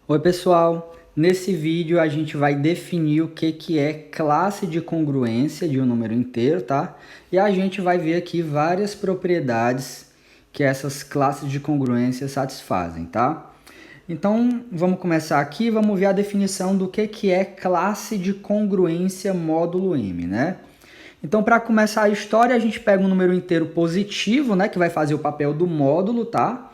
Oi pessoal, nesse vídeo a gente vai definir o que é classe de congruência de um número inteiro, tá? E a gente vai ver aqui várias propriedades que essas classes de congruência satisfazem, tá? Então vamos começar aqui, vamos ver a definição do que é classe de congruência módulo M, né? Então para começar a história a gente pega um número inteiro positivo, né, que vai fazer o papel do módulo, tá?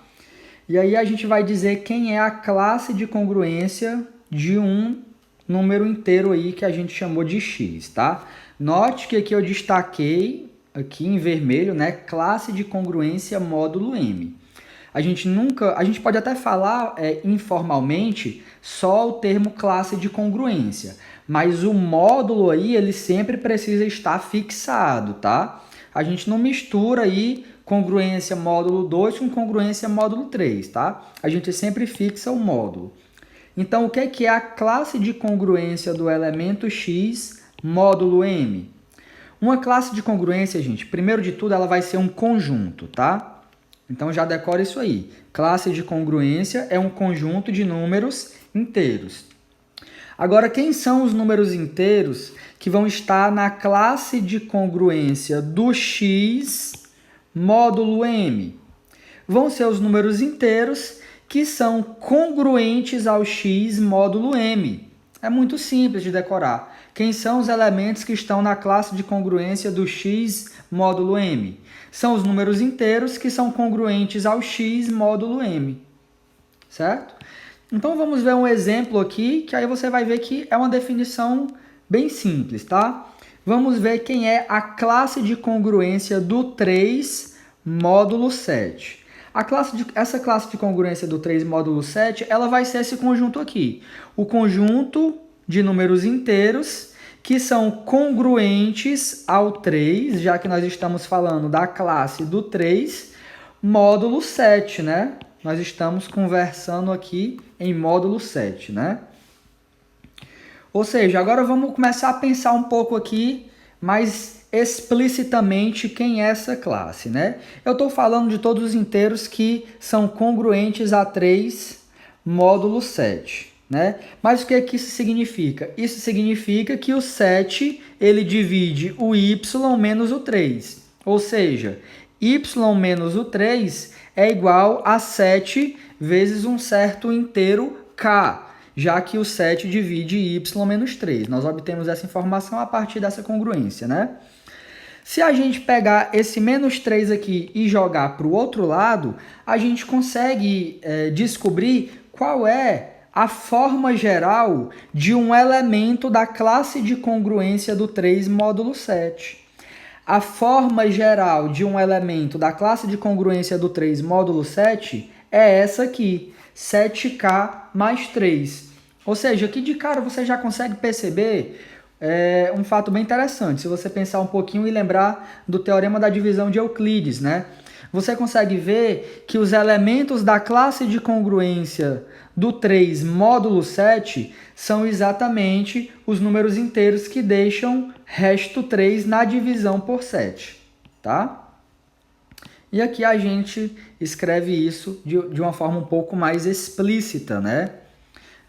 E aí a gente vai dizer quem é a classe de congruência de um número inteiro aí que a gente chamou de x, tá? Note que aqui eu destaquei, aqui em vermelho, né, classe de congruência módulo M. A gente pode até falar informalmente só o termo classe de congruência, mas o módulo aí ele sempre precisa estar fixado, tá? A gente não mistura aí congruência módulo 2 com congruência módulo 3, tá? A gente sempre fixa o módulo. Então, o que é a classe de congruência do elemento x módulo M? Uma classe de congruência, gente, primeiro de tudo, ela vai ser um conjunto, tá? Então, já decora isso aí. Classe de congruência é um conjunto de números inteiros. Agora, quem são os números inteiros que vão estar na classe de congruência do x módulo M? Vão ser os números inteiros que são congruentes ao x módulo M. É muito simples de decorar. Quem são os elementos que estão na classe de congruência do x módulo M? São os números inteiros que são congruentes ao x módulo M. Certo? Então vamos ver um exemplo aqui, que aí você vai ver que é uma definição bem simples, tá? Vamos ver quem é a classe de congruência do 3 módulo 7. Essa classe de congruência do 3 módulo 7, ela vai ser esse conjunto aqui. O conjunto de números inteiros que são congruentes ao 3, já que nós estamos falando da classe do 3, módulo 7, né? Nós estamos conversando aqui em módulo 7, né? Ou seja, agora vamos começar a pensar um pouco aqui mais explicitamente quem é essa classe, né? Eu estou falando de todos os inteiros que são congruentes a 3 módulo 7, né? Mas o que isso significa? Isso significa que o 7 ele divide o y menos o 3, ou seja, y menos o 3 é igual a 7 vezes um certo inteiro k, já que o 7 divide y menos 3. Nós obtemos essa informação a partir dessa congruência, né? Se a gente pegar esse menos 3 aqui e jogar para o outro lado, a gente consegue descobrir qual é a forma geral de um elemento da classe de congruência do 3 módulo 7. A forma geral de um elemento da classe de congruência do 3 módulo 7 é essa aqui, 7k mais 3. Ou seja, aqui de cara você já consegue perceber um fato bem interessante. Se você pensar um pouquinho e lembrar do teorema da divisão de Euclides, né? Você consegue ver que os elementos da classe de congruência do 3 módulo 7 são exatamente os números inteiros que deixam resto 3 na divisão por 7, tá? E aqui a gente escreve isso de uma forma um pouco mais explícita, né?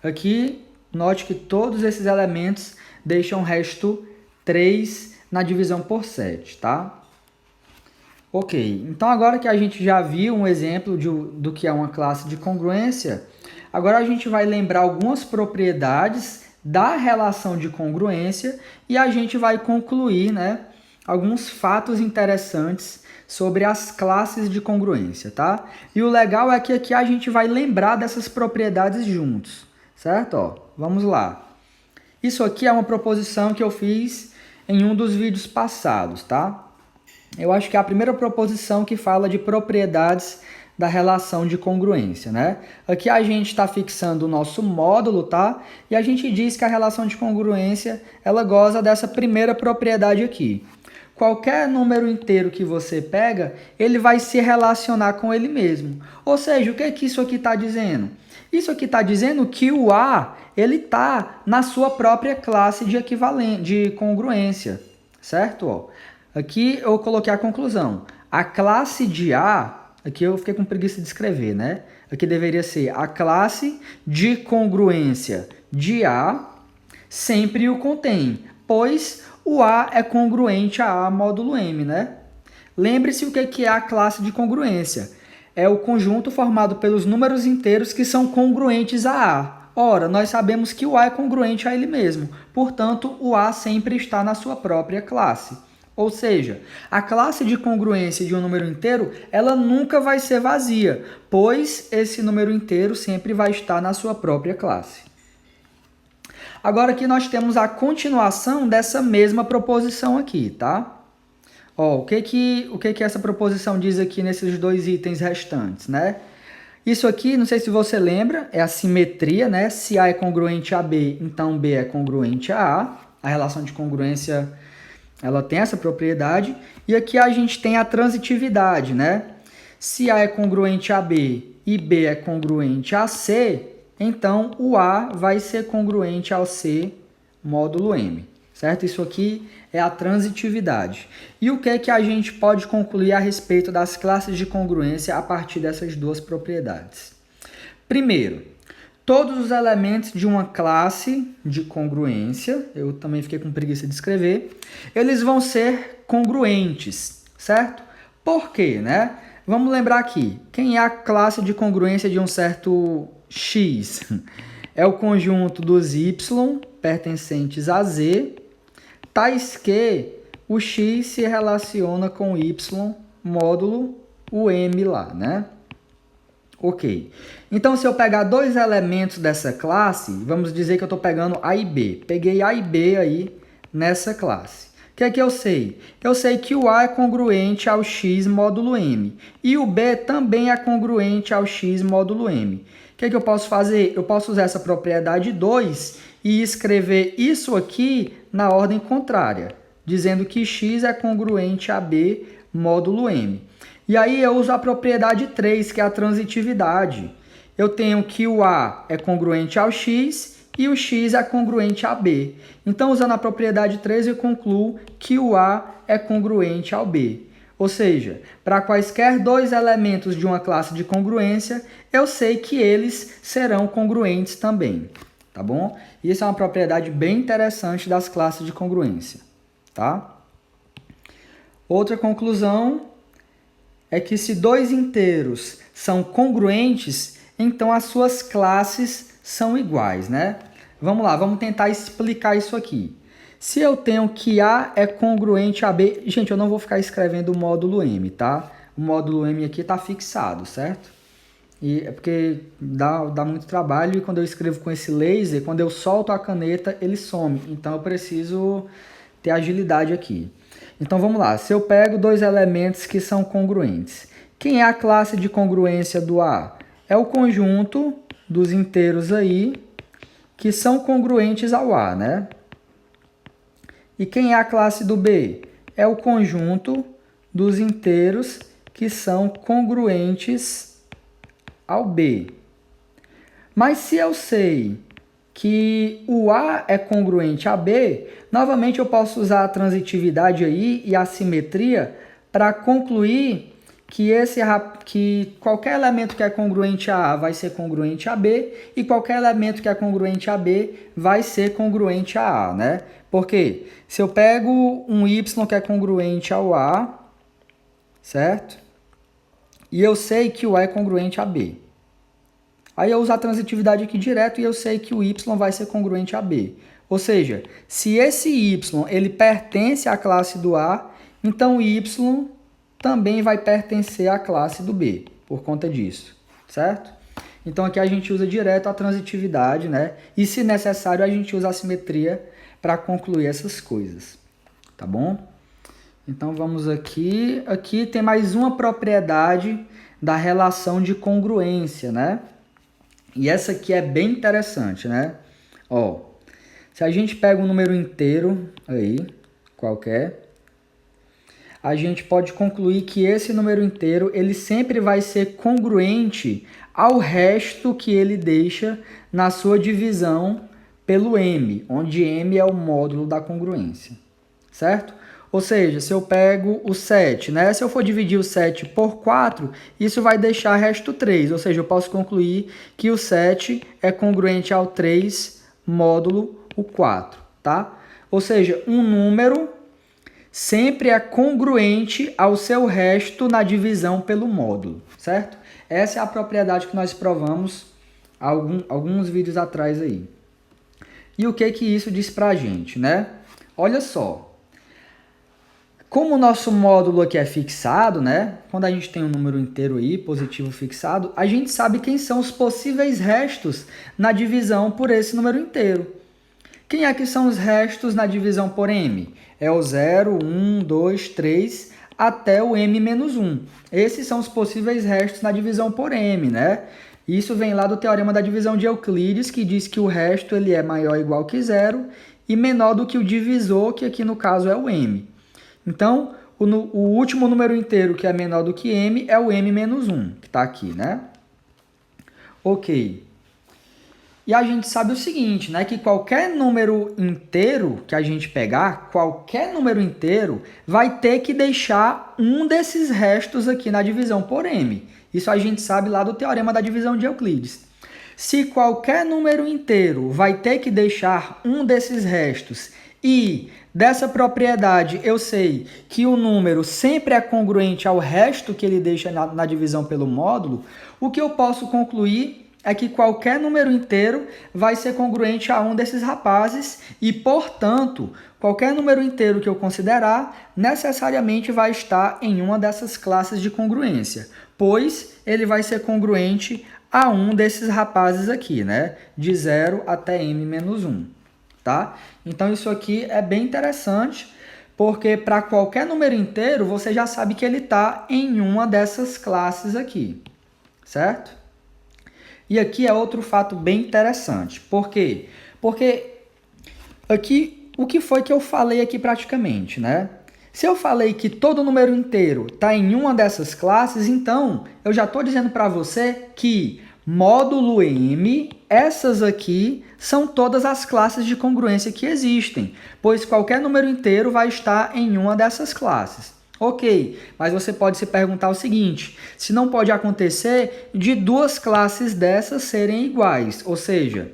Aqui, note que todos esses elementos deixam resto 3 na divisão por 7, tá? Ok, então agora que a gente já viu um exemplo do que é uma classe de congruência, agora a gente vai lembrar algumas propriedades da relação de congruência e a gente vai concluir, né, alguns fatos interessantes sobre as classes de congruência, tá? E o legal é que aqui a gente vai lembrar dessas propriedades juntos, certo? Ó, vamos lá. Isso aqui é uma proposição que eu fiz em um dos vídeos passados, tá? Eu acho que é a primeira proposição que fala de propriedades da relação de congruência, né? Aqui a gente está fixando o nosso módulo, tá? E a gente diz que a relação de congruência, ela goza dessa primeira propriedade aqui. Qualquer número inteiro que você pega, ele vai se relacionar com ele mesmo. Ou seja, o que é que isso aqui está dizendo? Isso aqui está dizendo que o A, ele está na sua própria classe de equivalente, de congruência, certo? Ó, aqui eu coloquei a conclusão. A classe de A, aqui eu fiquei com preguiça de escrever, né? Aqui deveria ser a classe de congruência de A sempre o contém, pois o A é congruente a A módulo M, né? Lembre-se o que é a classe de congruência. É o conjunto formado pelos números inteiros que são congruentes a A. Ora, nós sabemos que o A é congruente a ele mesmo, portanto, o A sempre está na sua própria classe. Ou seja, a classe de congruência de um número inteiro, ela nunca vai ser vazia, pois esse número inteiro sempre vai estar na sua própria classe. Agora aqui nós temos a continuação dessa mesma proposição aqui, tá? Ó, o que essa proposição diz aqui nesses dois itens restantes, né? Isso aqui, não sei se você lembra, é a simetria, né? Se A é congruente a B, então B é congruente a A. A relação de congruência, ela tem essa propriedade. E aqui a gente tem a transitividade, né? Se A é congruente a B e B é congruente a C, então o A vai ser congruente ao C módulo M, certo? Isso aqui é a transitividade. E o que é que a gente pode concluir a respeito das classes de congruência a partir dessas duas propriedades? Primeiro, todos os elementos de uma classe de congruência, eu também fiquei com preguiça de escrever, eles vão ser congruentes, certo? Por quê, né? Vamos lembrar aqui, quem é a classe de congruência de um certo X? É o conjunto dos Y pertencentes a Z, tais que o X se relaciona com o Y módulo o M lá, né? Ok. Então, se eu pegar dois elementos dessa classe, vamos dizer que eu estou pegando A e B. Peguei A e B aí nessa classe. O que é que eu sei? Eu sei que o A é congruente ao X módulo M. E o B também é congruente ao X módulo M. O que é que eu posso fazer? Eu posso usar essa propriedade 2 e escrever isso aqui na ordem contrária, dizendo que X é congruente a B módulo M. E aí eu uso a propriedade 3, que é a transitividade. Eu tenho que o A é congruente ao X e o X é congruente a B. Então, usando a propriedade 3, eu concluo que o A é congruente ao B. Ou seja, para quaisquer dois elementos de uma classe de congruência, eu sei que eles serão congruentes também. Tá bom? Isso é uma propriedade bem interessante das classes de congruência. Tá? Outra conclusão é que se dois inteiros são congruentes, então as suas classes são iguais, né? Vamos lá, vamos tentar explicar isso aqui. Se eu tenho que A é congruente a B... Gente, eu não vou ficar escrevendo o módulo M, tá? O módulo M aqui está fixado, certo? E é porque dá muito trabalho e quando eu escrevo com esse laser, quando eu solto a caneta, ele some. Então eu preciso ter agilidade aqui. Então vamos lá, se eu pego dois elementos que são congruentes, quem é a classe de congruência do A? É o conjunto dos inteiros aí que são congruentes ao A, né? E quem é a classe do B? É o conjunto dos inteiros que são congruentes ao B. Mas se eu sei que o A é congruente a B, novamente eu posso usar a transitividade aí e a simetria para concluir que qualquer elemento que é congruente a A vai ser congruente a B e qualquer elemento que é congruente a B vai ser congruente a A, né? Porque se eu pego um Y que é congruente ao A, certo? E eu sei que o A é congruente a B. Aí eu uso a transitividade aqui direto e eu sei que o Y vai ser congruente a B. Ou seja, se esse Y ele pertence à classe do A, então o Y também vai pertencer à classe do B, por conta disso, certo? Então aqui a gente usa direto a transitividade, né? E se necessário a gente usa a simetria para concluir essas coisas, tá bom? Então vamos aqui. Aqui tem mais uma propriedade da relação de congruência, né? E essa aqui é bem interessante, né? Ó, se a gente pega um número inteiro aí, qualquer, a gente pode concluir que esse número inteiro, ele sempre vai ser congruente ao resto que ele deixa na sua divisão pelo M, onde M é o módulo da congruência, certo? Ou seja, se eu pego o 7, né? Se eu for dividir o 7 por 4, isso vai deixar resto 3. Ou seja, eu posso concluir que o 7 é congruente ao 3 módulo o 4, tá? Ou seja, um número sempre é congruente ao seu resto na divisão pelo módulo, certo? Essa é a propriedade que nós provamos alguns vídeos atrás aí. E o que isso diz pra gente, né? Olha só. Como o nosso módulo aqui é fixado, né? Quando a gente tem um número inteiro aí, positivo fixado, a gente sabe quem são os possíveis restos na divisão por esse número inteiro. Quem é que são os restos na divisão por m? É o 0, 1, 2, 3, até o m menos 1. Esses são os possíveis restos na divisão por m, né? Isso vem lá do teorema da divisão de Euclides, que diz que o resto ele é maior ou igual que zero e menor do que o divisor, que aqui no caso é o m. Então, o último número inteiro que é menor do que m é o m menos 1, que está aqui, né? Ok. E a gente sabe o seguinte, né? Que qualquer número inteiro que a gente pegar, qualquer número inteiro, vai ter que deixar um desses restos aqui na divisão por m. Isso a gente sabe lá do teorema da divisão de Euclides. Se qualquer número inteiro vai ter que deixar um desses restos e dessa propriedade eu sei que o número sempre é congruente ao resto que ele deixa na divisão pelo módulo, o que eu posso concluir é que qualquer número inteiro vai ser congruente a um desses rapazes e, portanto, qualquer número inteiro que eu considerar necessariamente vai estar em uma dessas classes de congruência, pois ele vai ser congruente a um desses rapazes aqui, né? De 0 até m menos 1. Tá? Então, isso aqui é bem interessante, porque para qualquer número inteiro, você já sabe que ele está em uma dessas classes aqui, certo? E aqui é outro fato bem interessante. Por quê? Porque aqui, o que foi que eu falei aqui praticamente, né? Se eu falei que todo número inteiro está em uma dessas classes, então eu já estou dizendo para você que módulo m, essas aqui são todas as classes de congruência que existem, pois qualquer número inteiro vai estar em uma dessas classes. Ok, mas você pode se perguntar o seguinte, se não pode acontecer de duas classes dessas serem iguais, ou seja,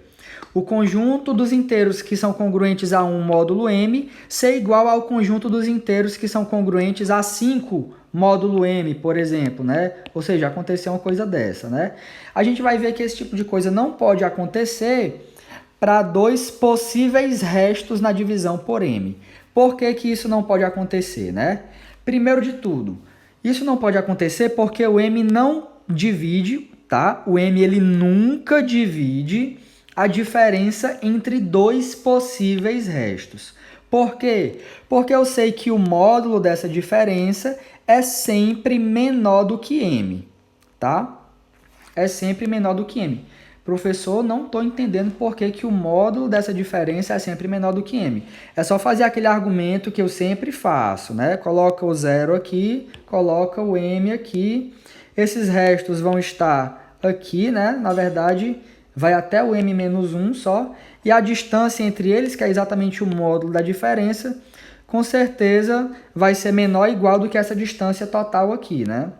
o conjunto dos inteiros que são congruentes a 1 módulo m ser igual ao conjunto dos inteiros que são congruentes a 5 módulo m, por exemplo, né? Ou seja, aconteceu uma coisa dessa, né? A gente vai ver que esse tipo de coisa não pode acontecer para dois possíveis restos na divisão por m. Por que que isso não pode acontecer, né? Primeiro de tudo, isso não pode acontecer porque o m não divide, tá? O m ele nunca divide a diferença entre dois possíveis restos. Por quê? Porque eu sei que o módulo dessa diferença é sempre menor do que m, tá? É sempre menor do que m. Professor, não estou entendendo por que o módulo dessa diferença é sempre menor do que m. É só fazer aquele argumento que eu sempre faço, né? Coloca o 0 aqui, coloca o m aqui. Esses restos vão estar aqui, né? Na verdade, vai até o m menos 1 só. E a distância entre eles, que é exatamente o módulo da diferença, com certeza vai ser menor ou igual do que essa distância total aqui, né?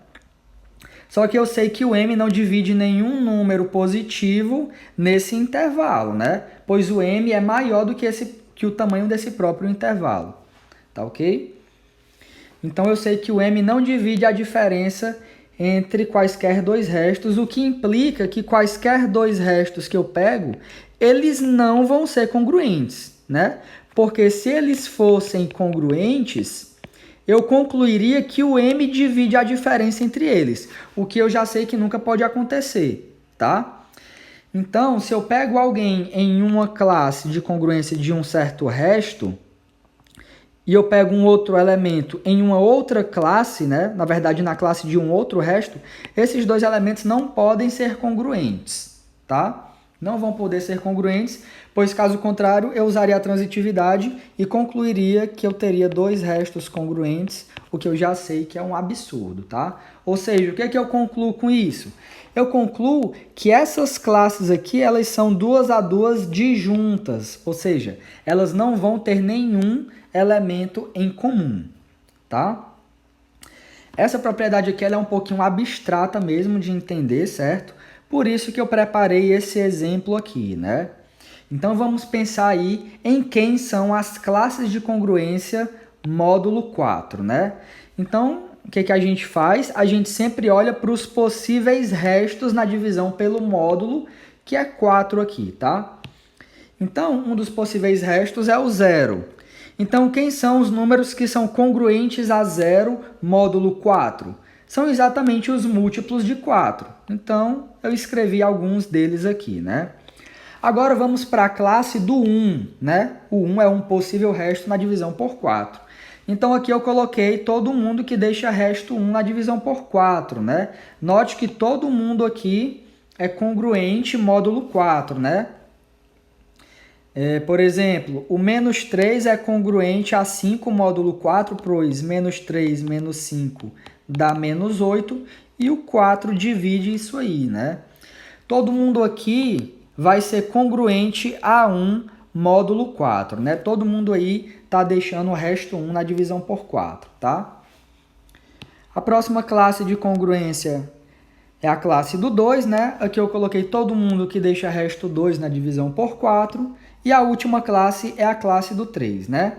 Só que eu sei que o m não divide nenhum número positivo nesse intervalo, né? Pois o m é maior do que o tamanho desse próprio intervalo, tá ok? Então eu sei que o m não divide a diferença entre quaisquer dois restos, o que implica que quaisquer dois restos que eu pego, eles não vão ser congruentes, né? Porque se eles fossem congruentes, eu concluiria que o m divide a diferença entre eles, o que eu já sei que nunca pode acontecer, tá? Então, se eu pego alguém em uma classe de congruência de um certo resto, e eu pego um outro elemento em uma outra classe, né? Na verdade, na classe de um outro resto, esses dois elementos não podem ser congruentes, tá? Não vão poder ser congruentes, pois caso contrário, eu usaria a transitividade e concluiria que eu teria dois restos congruentes, o que eu já sei que é um absurdo, tá? Ou seja, o que é que eu concluo com isso? Eu concluo que essas classes aqui, elas são duas a duas disjuntas, ou seja, elas não vão ter nenhum elemento em comum, tá? Essa propriedade aqui ela é um pouquinho abstrata mesmo de entender, certo? Por isso que eu preparei esse exemplo aqui, né? Então vamos pensar aí em quem são as classes de congruência módulo 4, né? Então, o que a gente faz? A gente sempre olha para os possíveis restos na divisão pelo módulo, que é 4 aqui, tá? Então, um dos possíveis restos é o 0. Então, quem são os números que são congruentes a 0 módulo 4? São exatamente os múltiplos de 4. Então, eu escrevi alguns deles aqui, né? Agora vamos para a classe do 1, né? O 1 é um possível resto na divisão por 4. Então aqui eu coloquei todo mundo que deixa resto 1 na divisão por 4, né? Note que todo mundo aqui é congruente módulo 4, né? Por exemplo, o menos 3 é congruente a 5 módulo 4, pois menos 3 menos 5 dá menos 8, e o 4 divide isso aí, né? Todo mundo aqui vai ser congruente a 1 módulo 4, né? Todo mundo aí está deixando o resto 1 na divisão por 4, tá? A próxima classe de congruência é a classe do 2, né? Aqui eu coloquei todo mundo que deixa resto 2 na divisão por 4. E a última classe é a classe do 3, né?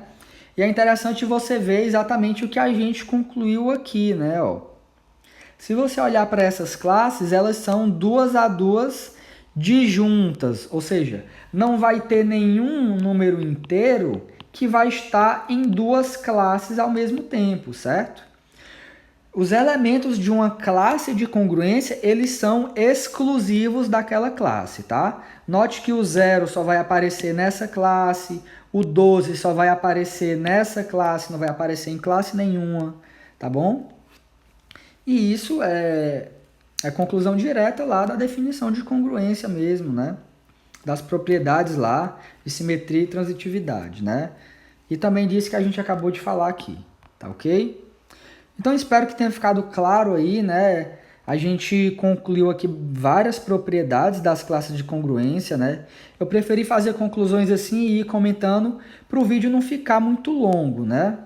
E é interessante você ver exatamente o que a gente concluiu aqui, né? Ó. Se você olhar para essas classes, elas são 2 a 2 disjuntas, ou seja, não vai ter nenhum número inteiro que vai estar em duas classes ao mesmo tempo, certo? Os elementos de uma classe de congruência, eles são exclusivos daquela classe, tá? Note que o 0 só vai aparecer nessa classe, o 12 só vai aparecer nessa classe, não vai aparecer em classe nenhuma, tá bom? E isso é a conclusão direta lá da definição de congruência mesmo, né? Das propriedades lá de simetria e transitividade, né? E também disse que a gente acabou de falar aqui, tá ok? Então, espero que tenha ficado claro aí, né? A gente concluiu aqui várias propriedades das classes de congruência, né? Eu preferi fazer conclusões assim e ir comentando para o vídeo não ficar muito longo, né?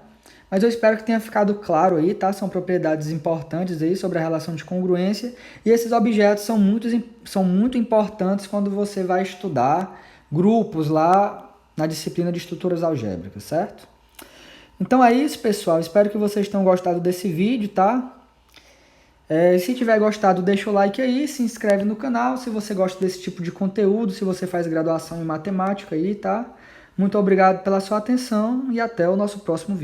Mas eu espero que tenha ficado claro aí, tá? São propriedades importantes aí sobre a relação de congruência e esses objetos são muito importantes quando você vai estudar grupos lá na disciplina de estruturas algébricas, certo? Então é isso, pessoal. Espero que vocês tenham gostado desse vídeo, tá? Se tiver gostado, deixa o like aí, se inscreve no canal se você gosta desse tipo de conteúdo, se você faz graduação em matemática aí, tá? Muito obrigado pela sua atenção e até o nosso próximo vídeo.